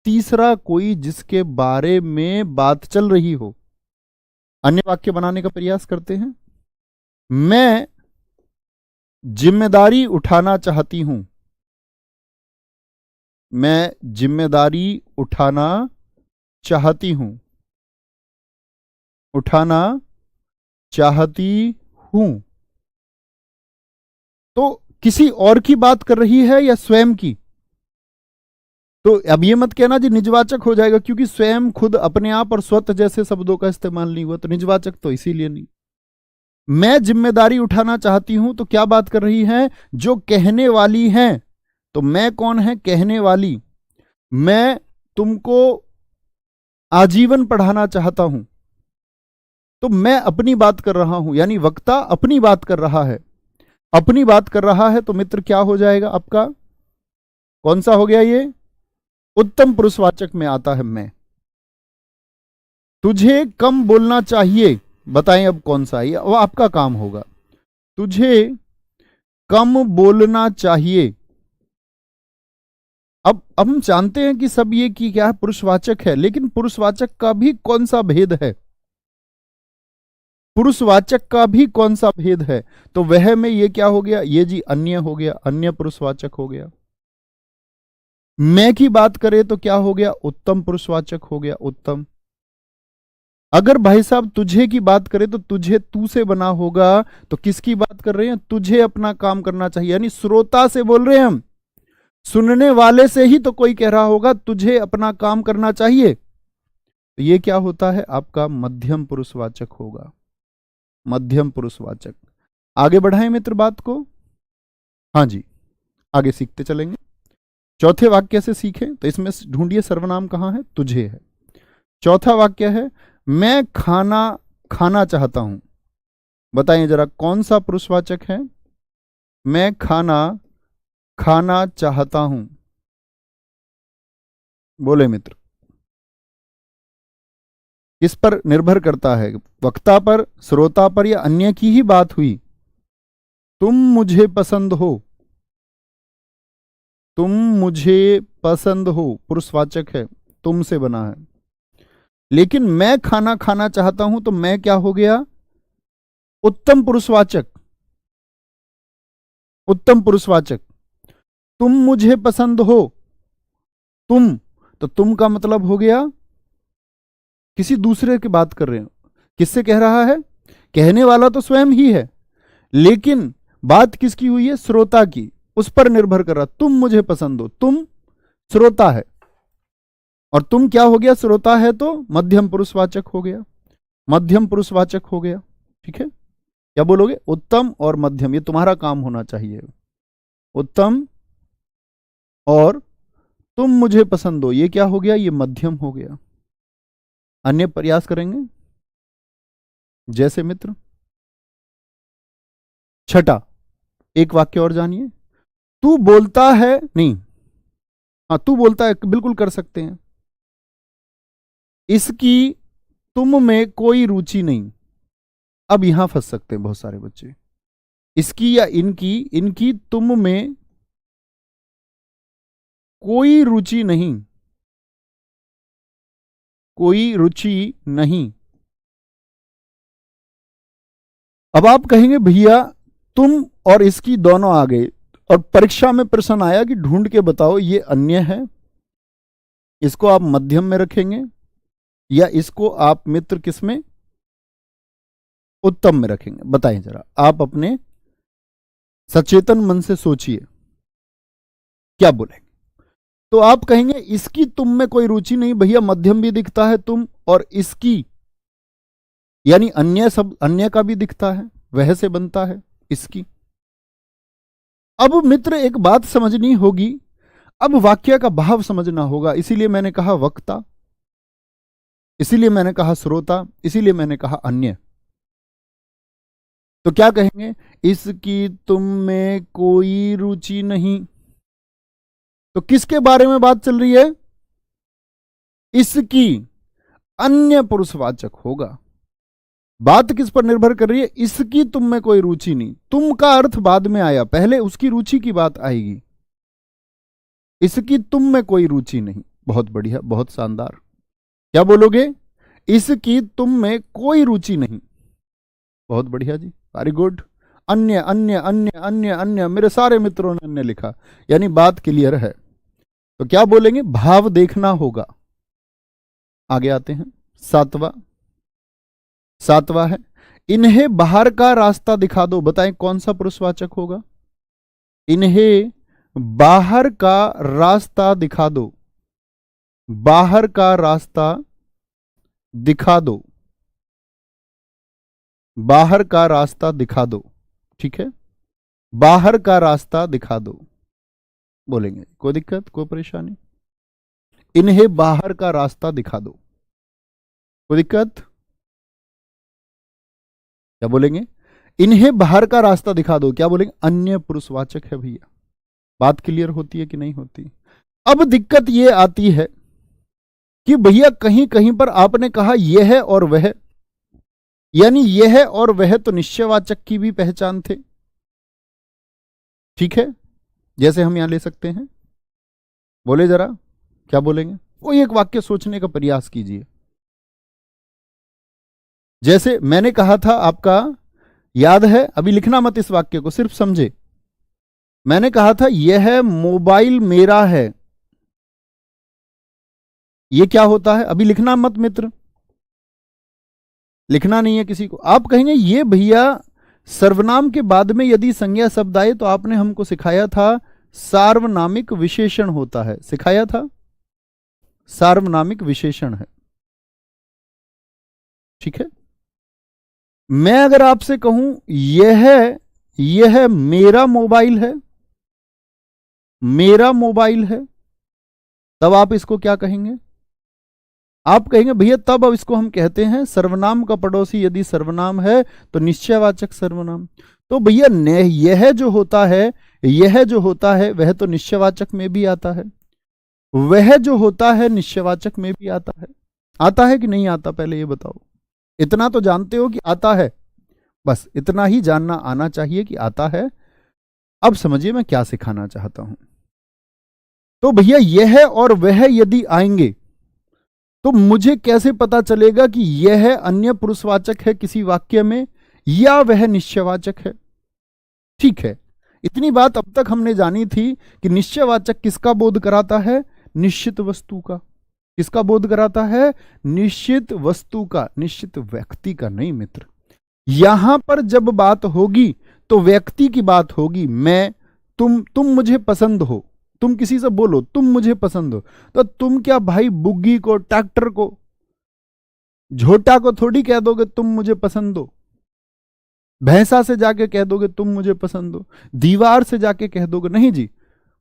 तीसरा कोई जिसके बारे में बात चल रही हो। अन्य वाक्य बनाने का प्रयास करते हैं। मैं जिम्मेदारी उठाना चाहती हूं, मैं जिम्मेदारी उठाना चाहती हूं, उठाना चाहती हूं। तो किसी और की बात कर रही है या स्वयं की? तो अब ये मत कहना जी निजवाचक हो जाएगा, क्योंकि स्वयं, खुद, अपने आप और स्वतः जैसे शब्दों का इस्तेमाल नहीं हुआ, तो निजवाचक तो इसीलिए नहीं। मैं जिम्मेदारी उठाना चाहती हूं, तो क्या बात कर रही है? जो कहने वाली हैं। तो मैं कौन है? कहने वाली। मैं तुमको आजीवन पढ़ाना चाहता हूं, तो मैं अपनी बात कर रहा हूं, यानी वक्ता अपनी बात कर रहा है, अपनी बात कर रहा है। तो मित्र क्या हो जाएगा आपका? कौन सा हो गया ये? उत्तम पुरुषवाचक में आता है मैं। तुझे कम बोलना चाहिए, बताएं अब कौन सा है? वो आपका काम होगा। तुझे कम बोलना चाहिए। अब हम जानते हैं कि सब ये की क्या है? पुरुषवाचक है, लेकिन पुरुषवाचक का भी कौन सा भेद है? पुरुषवाचक का भी कौन सा भेद है? तो वह में ये क्या हो गया? ये जी अन्य हो गया, अन्य पुरुषवाचक हो गया। मैं की बात करें तो क्या हो गया? उत्तम पुरुषवाचक हो गया, उत्तम। अगर भाई साहब तुझे की बात करें तो तुझे तू से बना होगा, तो किसकी बात कर रहे हैं? तुझे अपना काम करना चाहिए, यानी श्रोता से बोल रहे हैं हम। सुनने वाले से ही तो कोई कह रहा होगा तुझे अपना काम करना चाहिए। तो ये क्या होता है? आपका मध्यम पुरुषवाचक होगा, मध्यम पुरुषवाचक। आगे बढ़ाएं मित्र बात को। हाँ जी, आगे सीखते चलेंगे। चौथे वाक्य से सीखें, तो इसमें ढूंढिए सर्वनाम कहां है? तुझे है। चौथा वाक्य है मैं खाना खाना चाहता हूं। बताइए जरा कौन सा पुरुषवाचक है? मैं खाना खाना चाहता हूं, बोले मित्र। किस पर निर्भर करता है? वक्ता पर, श्रोता पर, या अन्य की ही बात हुई? तुम मुझे पसंद हो, तुम मुझे पसंद हो पुरुषवाचक है, तुम से बना है। लेकिन मैं खाना खाना चाहता हूं, तो मैं क्या हो गया? उत्तम पुरुषवाचक, उत्तम पुरुषवाचक। तुम मुझे पसंद हो, तुम, तो तुम का मतलब हो गया किसी दूसरे की बात कर रहे हो। किससे कह रहा है? कहने वाला तो स्वयं ही है, लेकिन बात किसकी हुई है? श्रोता की। उस पर निर्भर कर रहा, तुम मुझे पसंद हो, तुम श्रोता है, और तुम क्या हो गया? श्रोता है, तो मध्यम पुरुषवाचक हो गया, मध्यम पुरुषवाचक हो गया। ठीक है, क्या बोलोगे? उत्तम और मध्यम, ये तुम्हारा काम होना चाहिए। उत्तम और तुम मुझे पसंद हो, ये क्या हो गया? ये मध्यम हो गया। अन्य प्रयास करेंगे जैसे मित्र। छठा, एक वाक्य और जानिए। तू बोलता है नहीं, हाँ तू बोलता है, बिल्कुल कर सकते हैं। इसकी तुम में कोई रुचि नहीं। अब यहां फंस सकते हैं बहुत सारे बच्चे। इसकी या इनकी, इनकी तुम में कोई रुचि नहीं, कोई रुचि नहीं। अब आप कहेंगे भैया तुम और इसकी दोनों आ गए, और परीक्षा में प्रश्न आया कि ढूंढ के बताओ ये अन्य है, इसको आप मध्यम में रखेंगे या इसको आप मित्र किस में? उत्तम में रखेंगे? बताएं जरा, आप अपने सचेतन मन से सोचिए क्या बोलेंगे। तो आप कहेंगे इसकी तुम में कोई रुचि नहीं, भैया मध्यम भी दिखता है तुम, और इसकी यानी अन्य, सब अन्य का भी दिखता है, वह से बनता है इसकी। अब मित्र एक बात समझनी होगी, अब वाक्य का भाव समझना होगा। इसीलिए मैंने कहा वक्ता, इसीलिए मैंने कहा श्रोता, इसीलिए मैंने कहा अन्य। तो क्या कहेंगे? इसकी तुम में कोई रुचि नहीं, तो किसके बारे में बात चल रही है? इसकी, अन्य पुरुषवाचक होगा। बात किस पर निर्भर कर रही है? इसकी तुम में कोई रुचि नहीं। तुम का अर्थ बाद में आया, पहले उसकी रुचि की बात आएगी। इसकी तुम में कोई रुचि नहीं। बहुत बढ़िया, बहुत शानदार। क्या बोलोगे? इसकी तुम में कोई रुचि नहीं। बहुत बढ़िया जी, वेरी गुड। अन्य अन्य अन्य अन्य अन्य, मेरे सारे मित्रों ने अन्य लिखा, यानी बात क्लियर है। तो क्या बोलेंगे? भाव देखना होगा। आगे आते हैं। सातवां, सातवां है इन्हें बाहर का रास्ता दिखा दो। बताएं कौन सा पुरुषवाचक होगा? इन्हें बाहर का रास्ता दिखा दो, बाहर का रास्ता दिखा दो, बाहर का रास्ता दिखा दो। ठीक है, बाहर का रास्ता दिखा दो बोलेंगे। कोई दिक्कत, कोई परेशानी? इन्हें बाहर का रास्ता दिखा दो, कोई दिक्कत? क्या बोलेंगे? इन्हें बाहर का रास्ता दिखा दो, क्या बोलेंगे? अन्य पुरुषवाचक है भैया। बात क्लियर होती है कि नहीं होती? अब दिक्कत यह आती है कि भैया कहीं कहीं पर आपने कहा यह है और वह, यानी यह और वह तो निश्चयवाचक की भी पहचान थे। ठीक है, जैसे हम यहां ले सकते हैं, बोले जरा क्या बोलेंगे? कोई एक वाक्य सोचने का प्रयास कीजिए। जैसे मैंने कहा था, आपका याद है? अभी लिखना मत इस वाक्य को, सिर्फ समझे। मैंने कहा था यह मोबाइल मेरा है, ये क्या होता है? अभी लिखना मत मित्र, लिखना नहीं है किसी को। आप कहेंगे ये भैया सर्वनाम के बाद में यदि संज्ञा शब्द आए तो आपने हमको सिखाया था सार्वनामिक विशेषण होता है, सिखाया था सार्वनामिक विशेषण है, ठीक है। मैं अगर आपसे कहूं यह मेरा मोबाइल है, मेरा मोबाइल है, तब आप इसको क्या कहेंगे? आप कहेंगे भैया तब अब इसको हम कहते हैं सर्वनाम का पड़ोसी यदि सर्वनाम है तो निश्चयवाचक सर्वनाम। तो भैया यह जो होता है वह तो निश्चयवाचक में भी आता है, वह जो होता है निश्चयवाचक में भी आता है कि नहीं आता? पहले ये बताओ। इतना तो जानते हो कि आता है, बस इतना ही जानना आना चाहिए कि आता है। अब समझिए मैं क्या सिखाना चाहता हूं। तो भैया यह और वह यदि आएंगे तो मुझे कैसे पता चलेगा कि यह अन्य पुरुषवाचक है किसी वाक्य में या वह निश्चयवाचक है? ठीक है, इतनी बात अब तक हमने जानी थी कि निश्चयवाचक किसका बोध कराता है? निश्चित वस्तु का। किसका बोध कराता है? निश्चित वस्तु का, निश्चित व्यक्ति का नहीं मित्र। यहां पर जब बात होगी तो व्यक्ति की बात होगी। मैं, तुम मुझे पसंद हो, तुम किसी से बोलो तुम मुझे पसंद हो, तो तुम क्या भाई बुग्गी को, ट्रैक्टर को, झोटा को थोड़ी कह दोगे तुम मुझे पसंद हो? भैंसा से जाके कह दोगे तुम मुझे पसंद हो? दीवार से जाके कह दोगे? नहीं जी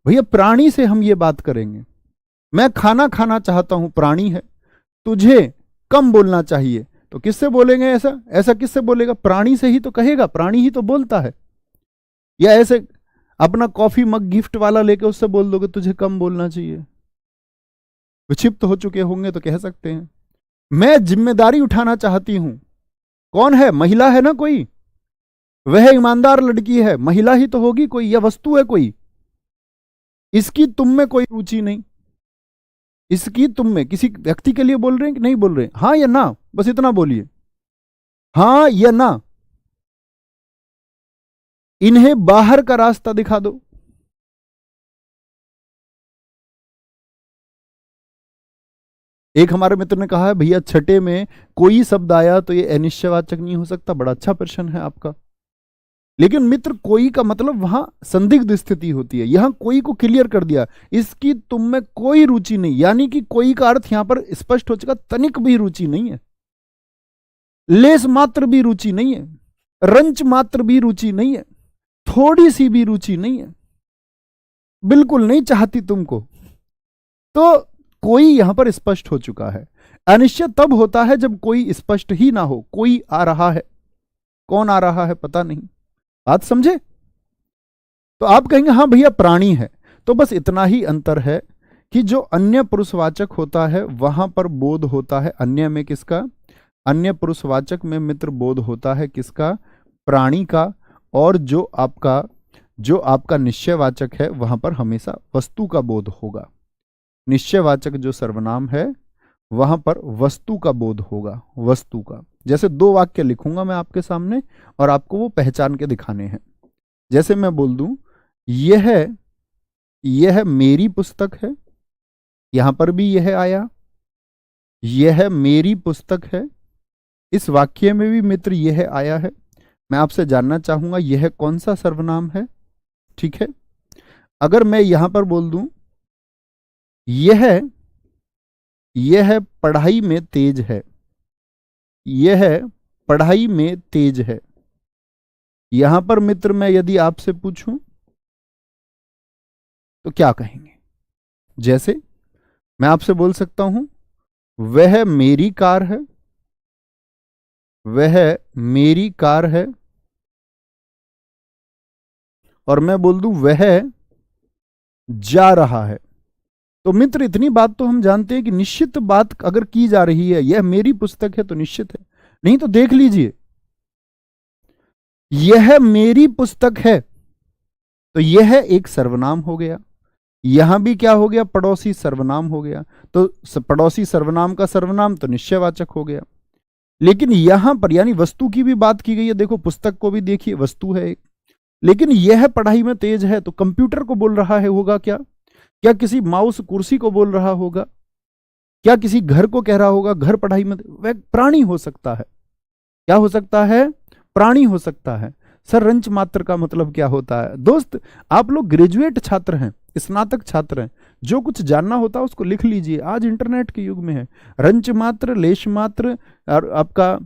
भैया, प्राणी से हम ये बात करेंगे। मैं खाना खाना चाहता हूं, प्राणी है, तुझे कम बोलना चाहिए, तो किससे बोलेंगे? ऐसा किससे बोलेगा? प्राणी से ही तो कहेगा, प्राणी ही तो बोलता है। या ऐसे अपना कॉफी मग गिफ्ट वाला लेके उससे बोल दोगे तुझे कम बोलना चाहिए? विक्षिप्त हो चुके होंगे तो कह सकते हैं। मैं जिम्मेदारी उठाना चाहती हूं, कौन है? महिला है ना कोई, वह ईमानदार लड़की है, महिला ही तो होगी कोई, या वस्तु है कोई। इसकी तुम में कोई रुचि नहीं, इसकी तुम में, किसी व्यक्ति के लिए बोल रहे हैं कि नहीं बोल रहे हैं? हाँ या ना, बस इतना बोलिए, हाँ या ना। इन्हें बाहर का रास्ता दिखा दो। एक हमारे मित्र ने कहा है भैया छठे में कोई शब्द आया तो ये अनिश्चयवाचक नहीं हो सकता। बड़ा अच्छा प्रश्न है आपका, लेकिन मित्र कोई का मतलब वहां संदिग्ध स्थिति होती है। यहां कोई को क्लियर कर दिया, इसकी तुम में कोई रुचि नहीं, यानी कि कोई का अर्थ यहां पर स्पष्ट हो चुका, तनिक भी रुचि नहीं है, लेस मात्र भी रुचि नहीं है, रंच मात्र भी रुचि नहीं है, थोड़ी सी भी रुचि नहीं है, बिल्कुल नहीं चाहती तुमको। तो कोई यहां पर स्पष्ट हो चुका है। अनिश्चित तब होता है जब कोई स्पष्ट ही ना हो, कोई आ रहा है, कौन आ रहा है पता नहीं। बात समझे? तो आप कहेंगे हाँ भैया प्राणी है, तो बस इतना ही अंतर है कि जो अन्य पुरुषवाचक होता है वहां पर बोध होता है अन्य में किसका? अन्य पुरुषवाचक में मित्र बोध होता है किसका? प्राणी का। और जो आपका निश्चयवाचक है वहां पर हमेशा वस्तु का बोध होगा। निश्चयवाचक जो सर्वनाम है वहां पर वस्तु का बोध होगा, वस्तु का। जैसे दो वाक्य लिखूंगा मैं आपके सामने और आपको वो पहचान के दिखाने हैं। जैसे मैं बोल दूं यह मेरी पुस्तक है, यहां पर भी यह आया, यह मेरी पुस्तक है, इस वाक्य में भी मित्र यह आया है। मैं आपसे जानना चाहूंगा यह कौन सा सर्वनाम है? ठीक है, अगर मैं यहां पर बोल दूं यह पढ़ाई में तेज है, यह पढ़ाई में तेज है, यहां पर मित्र मैं यदि आपसे पूछूं तो क्या कहेंगे? जैसे मैं आपसे बोल सकता हूं वह मेरी कार है, वह मेरी कार है, और मैं बोल दूं वह जा रहा है। तो मित्र इतनी बात तो हम जानते हैं कि निश्चित बात अगर की जा रही है, यह मेरी पुस्तक है तो निश्चित है। नहीं तो देख लीजिए, यह मेरी पुस्तक है तो यह एक सर्वनाम हो गया, यहां भी क्या हो गया? पड़ोसी सर्वनाम हो गया। तो पड़ोसी सर्वनाम का सर्वनाम तो निश्चयवाचक हो गया। लेकिन यहां पर यानी वस्तु की भी बात की गई है। देखो पुस्तक को भी देखिए, वस्तु है एक। लेकिन यह पढ़ाई में तेज है तो कंप्यूटर को बोल रहा है, होगा क्या? क्या किसी माउस कुर्सी को बोल रहा होगा? क्या किसी घर को कह रहा होगा घर पढ़ाई में? वह प्राणी हो सकता है। क्या हो सकता है? प्राणी हो सकता है। सर रंच मात्र का मतलब क्या होता है? दोस्त, आप लोग ग्रेजुएट छात्र हैं, स्नातक छात्र हैं, जो कुछ जानना होता है उसको लिख लीजिए। आज इंटरनेट के युग में है। रंच मात्र, लेश मात्र और आपका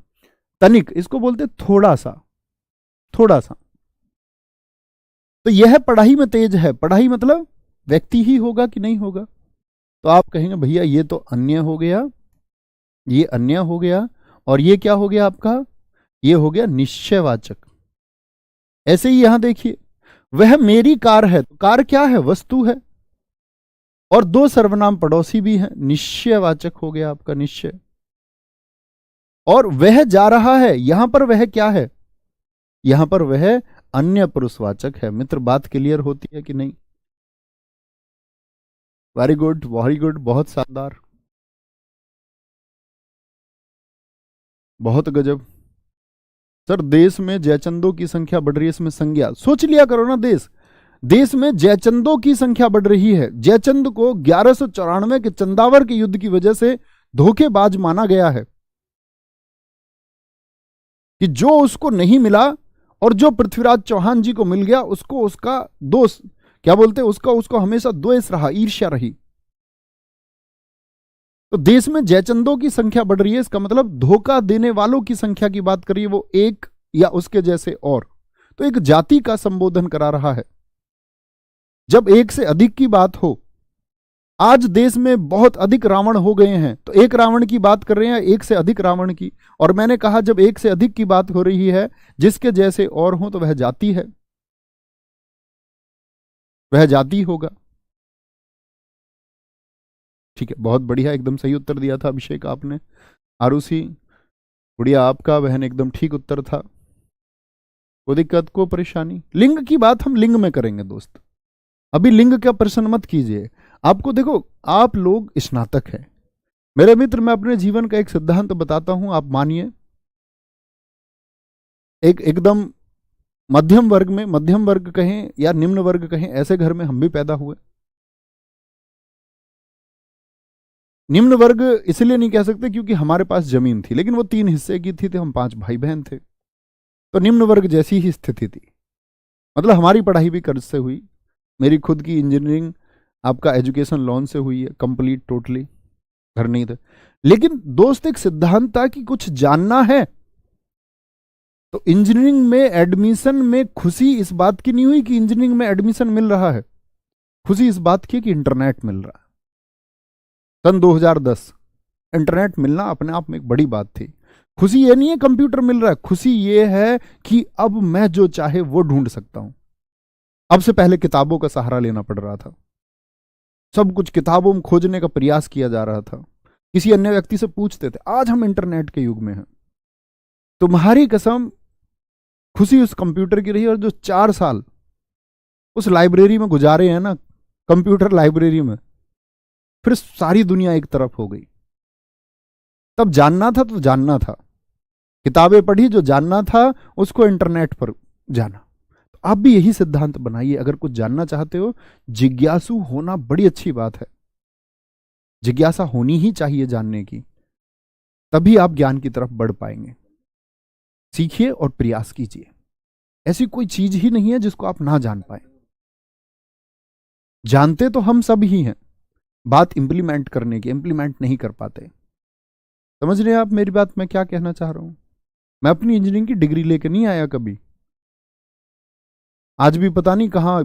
तनिक, इसको बोलते थोड़ा सा, थोड़ा सा। तो यह पढ़ाई में तेज है। पढ़ाई मतलब व्यक्ति ही होगा कि नहीं होगा? तो आप कहेंगे भैया ये तो अन्य हो गया, ये अन्य हो गया, और ये क्या हो गया आपका? ये हो गया निश्चयवाचक। ऐसे ही यहां देखिए, वह मेरी कार है। तो कार क्या है? वस्तु है। और दो सर्वनाम पड़ोसी भी हैं, निश्चयवाचक हो गया आपका निश्चय। और वह जा रहा है, यहां पर वह क्या है? यहां पर वह अन्य पुरुषवाचक है। मित्र, बात क्लियर होती है कि नहीं? वेरी गुड, वेरी गुड, बहुत शानदार, बहुत गजब। सर देश में जयचंदों की संख्या बढ़ रही है, इसमें संज्ञा सोच लिया करो ना। देश में जयचंदों की संख्या बढ़ रही है। जयचंद को 1194 के चंदावर के युद्ध की वजह से धोखेबाज माना गया है, कि जो उसको नहीं मिला और जो पृथ्वीराज चौहान जी को मिल गया, उसको उसका दोष, क्या बोलते हैं, उसको हमेशा द्वेष रहा, ईर्ष्या रही। तो देश में जयचंदों की संख्या बढ़ रही है, इसका मतलब धोखा देने वालों की संख्या की बात करिए, वो एक या उसके जैसे और। तो एक जाति का संबोधन करा रहा है। जब एक से अधिक की बात हो, आज देश में बहुत अधिक रावण हो गए हैं, तो एक रावण की बात कर रहे हैं, एक से अधिक रावण की। और मैंने कहा जब एक से अधिक की बात हो रही है, जिसके जैसे और हो, तो वह जाति है, वह जाति होगा। ठीक है, बहुत बढ़िया, एकदम सही उत्तर दिया था अभिषेक आपने। आरुषि गुड़िया आपका बहन एकदम ठीक उत्तर था। कोई दिक्कत, को परेशानी? लिंग की बात हम लिंग में करेंगे दोस्त, अभी लिंग का प्रश्न मत कीजिए। आपको देखो, आप लोग स्नातक हैं मेरे मित्र। मैं अपने जीवन का एक सिद्धांत बताता हूं, आप मानिए। एकदम मध्यम वर्ग में, मध्यम वर्ग कहें या निम्न वर्ग कहें, ऐसे घर में हम भी पैदा हुए। निम्न वर्ग इसलिए नहीं कह सकते क्योंकि हमारे पास जमीन थी, लेकिन वो 3 हिस्से की थी, तो हम 5 भाई बहन थे, तो निम्न वर्ग जैसी ही स्थिति थी। मतलब हमारी पढ़ाई भी कर्ज से हुई। मेरी खुद की इंजीनियरिंग आपका एजुकेशन लोन से हुई है, कंप्लीट टोटली, घर नहीं थे। लेकिन दोस्त एक सिद्धांत था कि कुछ जानना है। तो इंजीनियरिंग में एडमिशन में खुशी इस बात की नहीं हुई कि इंजीनियरिंग में एडमिशन मिल रहा है, खुशी इस बात की कि इंटरनेट मिल रहा है। सन 2010 इंटरनेट मिलना अपने आप में एक बड़ी बात थी। खुशी ये नहीं है कंप्यूटर मिल रहा है, खुशी ये है कि अब मैं जो चाहे वो ढूंढ सकता हूं। अब से पहले किताबों का सहारा लेना पड़ रहा था, सब कुछ किताबों में खोजने का प्रयास किया जा रहा था, किसी अन्य व्यक्ति से पूछते थे। आज हम इंटरनेट के युग में हैं। तुम्हारी कसम, खुशी उस कंप्यूटर की रही। और जो 4 साल उस लाइब्रेरी में गुजारे हैं ना, कंप्यूटर लाइब्रेरी में, फिर सारी दुनिया एक तरफ हो गई। तब जानना था तो जानना था, किताबें पढ़ी, जो जानना था उसको इंटरनेट पर जाना। तो आप भी यही सिद्धांत बनाइए, अगर कुछ जानना चाहते हो, जिज्ञासु होना बड़ी अच्छी बात है। जिज्ञासा होनी ही चाहिए जानने की, तभी आप ज्ञान की तरफ बढ़ पाएंगे। सीखिए और प्रयास कीजिए। ऐसी कोई चीज ही नहीं है जिसको आप ना जान पाए। जानते तो हम सब ही हैं, बात इंप्लीमेंट करने की, इंप्लीमेंट नहीं कर पाते। समझ रहे हैं आप मेरी बात, मैं क्या कहना चाह रहा हूं? मैं अपनी इंजीनियरिंग की डिग्री लेके नहीं आया कभी। आज भी पता नहीं कहां,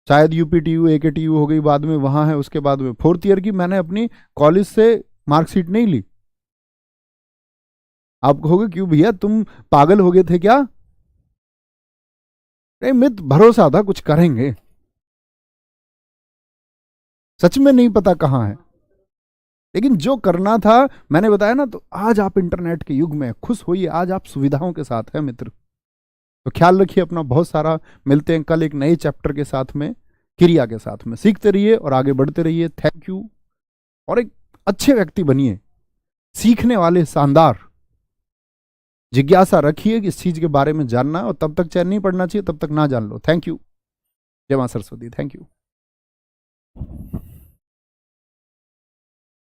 शायद यूपीटीयू एकेटीयू हो गई बाद में, वहां है। उसके बाद में 4th ईयर की मैंने अपनी कॉलेज से मार्कशीट नहीं ली। आप कहोगे क्यों भैया, तुम पागल हो गए थे क्या? नहीं, मित्र, भरोसा था कुछ करेंगे, सच में नहीं पता कहां है, लेकिन जो करना था मैंने बताया ना। तो आज आप इंटरनेट के युग में खुश होइए, आज आप सुविधाओं के साथ हैं मित्र। तो ख्याल रखिए अपना बहुत सारा। मिलते हैं कल एक नए चैप्टर के साथ में, क्रिया के साथ में। सीखते रहिए और आगे बढ़ते रहिए। Thank you. और एक अच्छे व्यक्ति बनिए, सीखने वाले, शानदार। जिज्ञासा रखिए कि इस चीज के बारे में जानना, और तब तक चैन नहीं पड़ना चाहिए, तब तक ना जान लो। Thank you. जय मां सरस्वती। Thank you.